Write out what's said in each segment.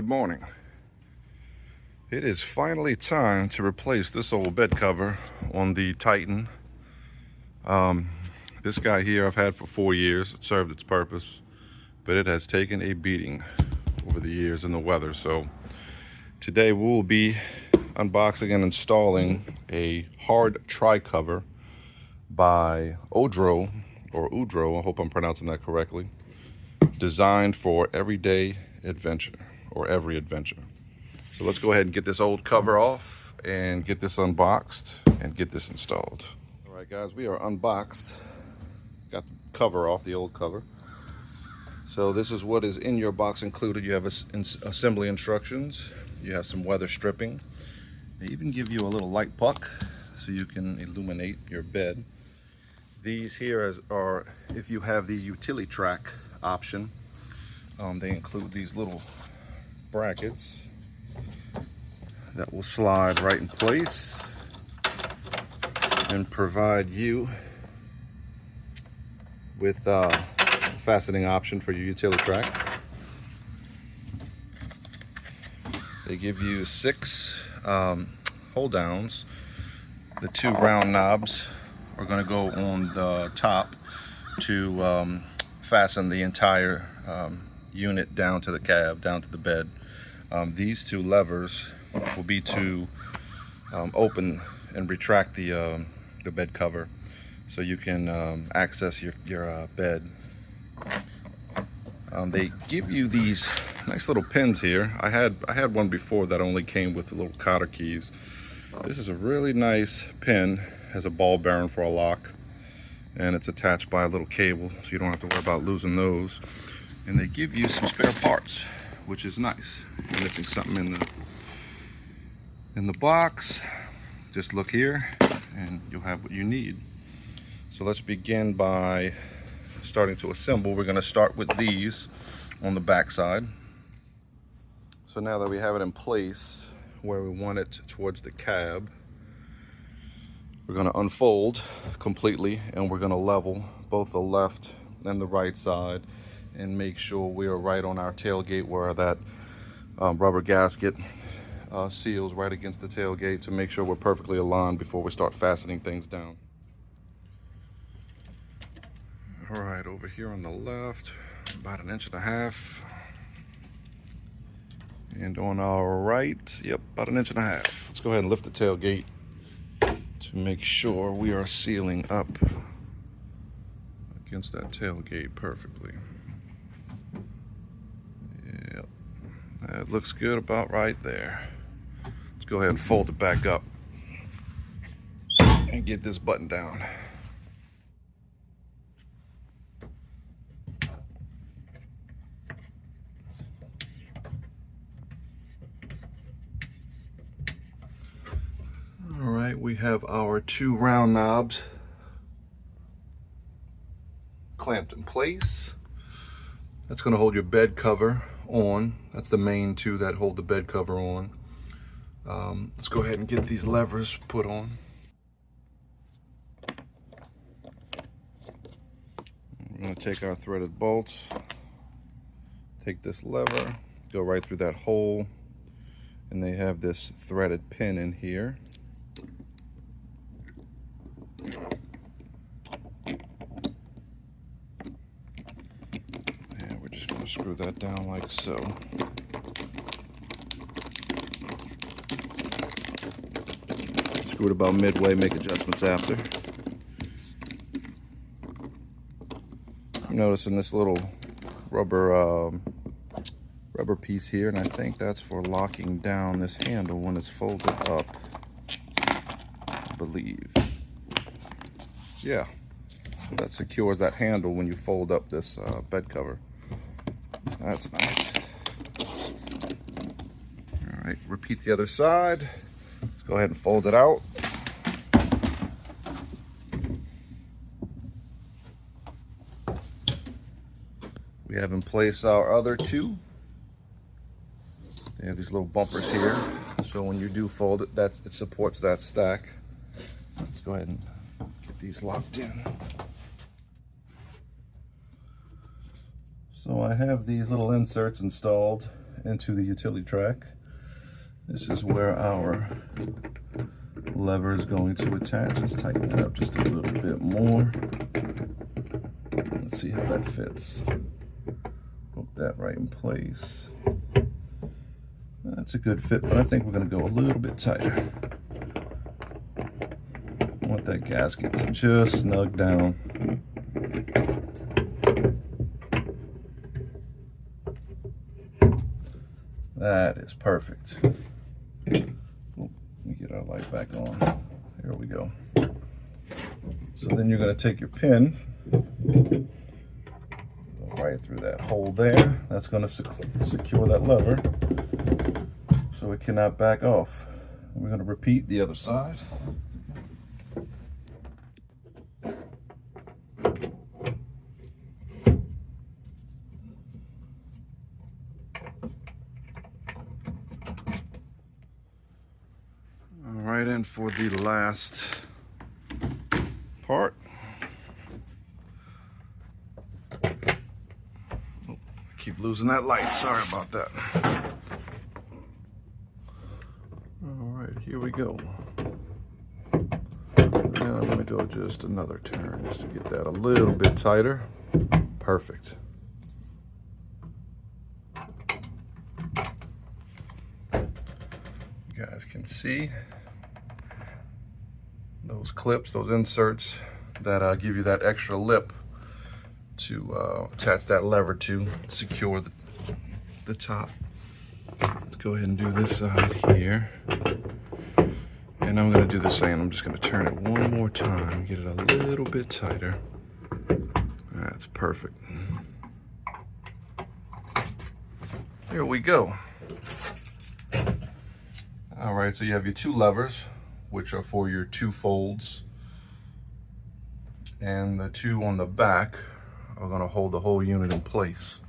Good morning. It is finally time to replace this old bed cover on the Titan. This guy here I've had for 4 years. It served its purpose, but it has taken a beating over the years in the weather. So today we will be unboxing and installing a hard tri-cover by OEDRO, or OEDRO, I hope I'm pronouncing that correctly, designed for everyday adventure, or every adventure. So let's go ahead and get this old cover off and get this unboxed and get this installed. All right, guys, we are unboxed. Got the cover off, the old cover. So this is what is in your box included. You have assembly instructions. You have some weather stripping. They even give you a little light puck so you can illuminate your bed. These here are if you have the utility track option. They include these little brackets that will slide right in place and provide you with a fastening option for your utility track. They give you 6 hold downs. The 2 round knobs are going to go on the top to fasten the entire unit down to the cab, down to the bed. These 2 levers will be to open and retract the bed cover so you can access your bed. They give you these nice little pins here. I had one before that only came with the little cotter keys. This is a really nice pin. Has a ball bearing for a lock, and it's attached by a little cable, so you don't have to worry about losing those. And they give you some spare parts, which is nice. If you're missing something in the box, just look here and you'll have what you need. So let's begin by starting to assemble. We're going to start with these on the back side. So now that we have it in place where we want it towards the cab, we're going to unfold completely, and we're going to level both the left and the right side and make sure we are right on our tailgate where that rubber gasket seals right against the tailgate, to make sure we're perfectly aligned before we start fastening things down. All right, over here on the left, about 1.5 inches. And on our right, yep, about 1.5 inches. Let's go ahead and lift the tailgate to make sure we are sealing up against that tailgate perfectly. Yep, that looks good about right there. Let's go ahead and fold it back up and get this button down. All right, we have our 2 round knobs clamped in place. That's going to hold your bed cover on. That's the main 2 that hold the bed cover on. Let's go ahead and get these levers put on. We're going to take our threaded bolts, take this lever, go right through that hole, and they have this threaded pin in here. And we're just going to screw that down like so. Screw it about midway, make adjustments after. I'm noticing this little rubber piece here, and I think that's for locking down this handle when it's folded up, I believe. Yeah, so that secures that handle when you fold up this bed cover. That's nice. All right, repeat the other side. Let's go ahead and fold it out. We have in place our other 2. They have these little bumpers here, so when you do fold it, it supports that stack. Let's go ahead and get these locked in. So I have these little inserts installed into the utility track. This is where our lever is going to attach. Let's tighten it up just a little bit more. Let's see how that fits. Hook that right in place. That's a good fit, but I think we're going to go a little bit tighter. I want that gasket to just snug down. That is perfect. Oh, let me get our light back on. Here we go. So then you're going to take your pin, go right through that hole there. That's going to secure that lever so it cannot back off. We're going to repeat the other side. All right, and for the last part, oh, I keep losing that light. Sorry about that. All right, here we go. And I'm going to go just another turn just to get that a little bit tighter. Perfect. You guys can see those clips, those inserts that give you that extra lip to attach that lever to secure the top. Let's go ahead and do this side here. And I'm going to do the same. I'm just going to turn it one more time, get it a little bit tighter. That's perfect. Here we go. All right, so you have your two levers, which are for your two folds. And the two on the back are going to hold the whole unit in place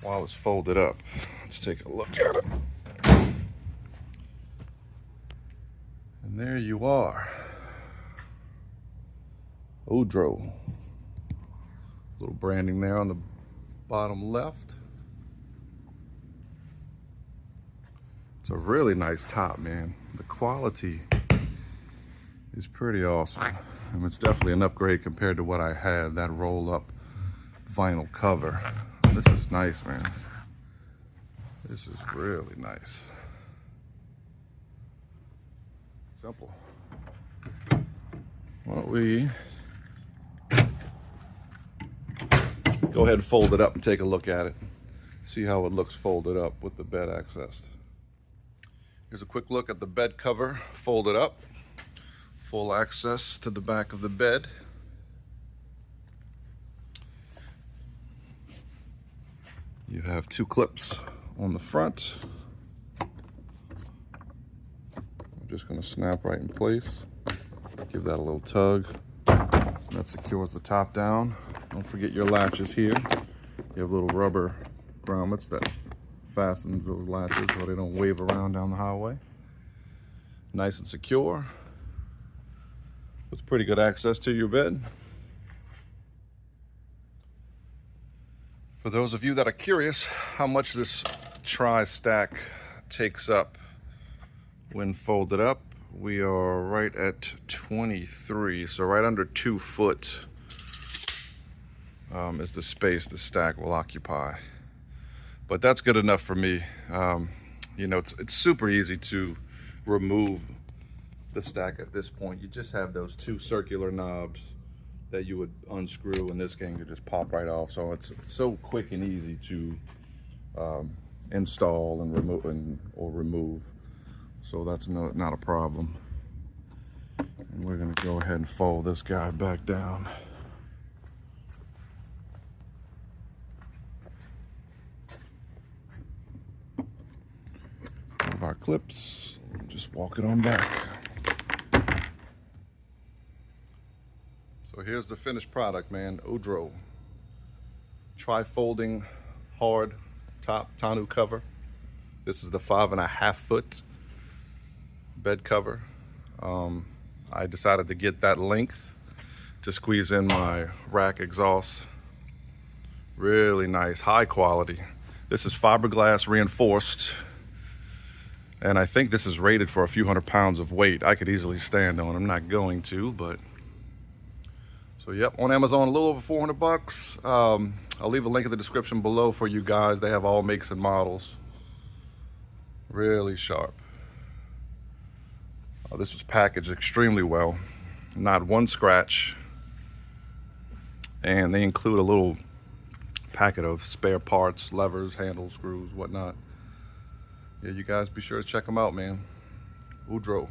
while it's folded up. Let's take a look at it. And there you are. OEDRO. Little branding there on the bottom left. It's a really nice top, man. The quality is pretty awesome. I mean, it's definitely an upgrade compared to what I had, that roll-up vinyl cover. This is nice, man. This is really nice. Simple. Why don't we go ahead and fold it up and take a look at it. See how it looks folded up with the bed accessed. Here's a quick look at the bed cover folded up. Full access to the back of the bed. You have two clips on the front. I'm just going to snap right in place. Give that a little tug. That secures the top down. Don't forget your latches here. You have little rubber grommets that fastens those latches so they don't wave around down the highway. Nice and secure. With pretty good access to your bed. For those of you that are curious how much this tri-stack takes up when folded up, we are right at 23, so right under 2 foot is the space the stack will occupy. But that's good enough for me. You know, it's super easy to remove the stack at this point. You just have those two circular knobs that you would unscrew, and this thing could just pop right off. So it's so quick and easy to install and remove. So that's not a problem. And we're gonna go ahead and fold this guy back down. Of our clips, just walk it on back. So here's the finished product, man. OEDRO Tri-folding hard top tonneau cover. This is the 5.5 foot bed cover. I decided to get that length to squeeze in my rack exhaust. Really nice, high quality. This is fiberglass reinforced, and I think this is rated for a few hundred pounds of weight. I could easily stand on. I'm not going to, but so yep, on Amazon, a little over 400 bucks. I'll leave a link in the description below for you guys. They have all makes and models. Really sharp. This was packaged extremely well, not one scratch, and they include a little packet of spare parts, levers, handles, screws, whatnot. Yeah, you guys be sure to check them out, man. OEDRO.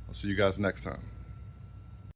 I'll see you guys next time.